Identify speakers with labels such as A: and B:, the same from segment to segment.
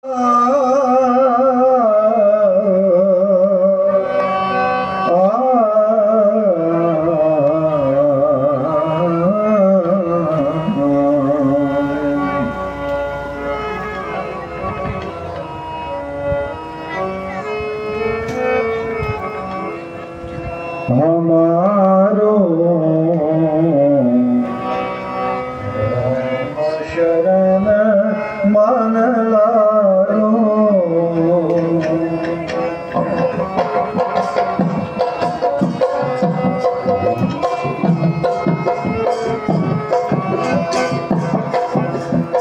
A: हमारो शरण मन लारो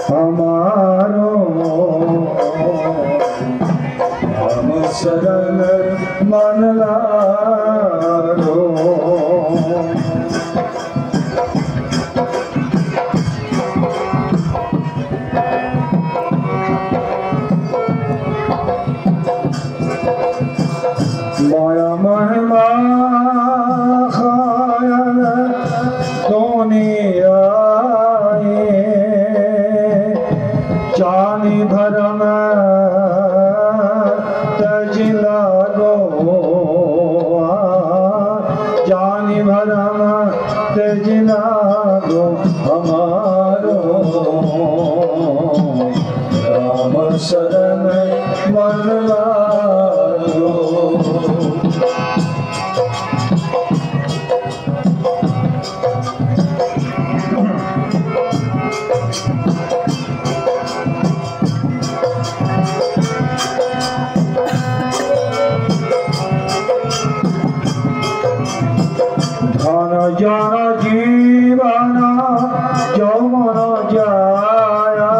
A: हमारो हम शरण मन लारो माया महिमा खायल दुनिया जानी धर्म तजिला गो जानी भरम तजिला गो हमारो राम शरण मन लारो धन जन जीवन यौवन जाया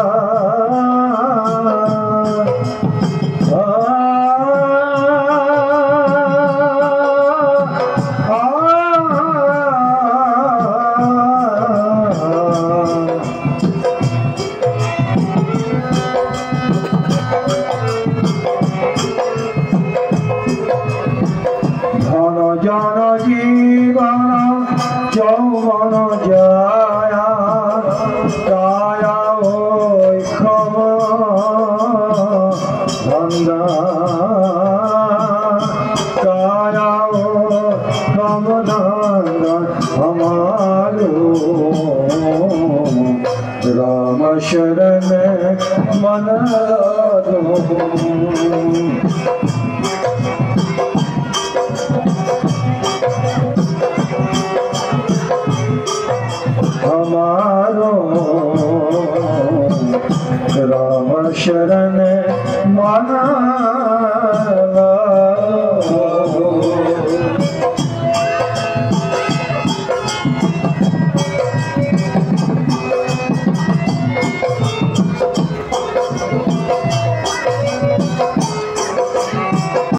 A: धन जन जीवन यौवन जाया काया ओई क्षमा धंधा काया ओई क्षमा धंधा हमारो राम शरण मन लारो हमारो राम शरण मन लारो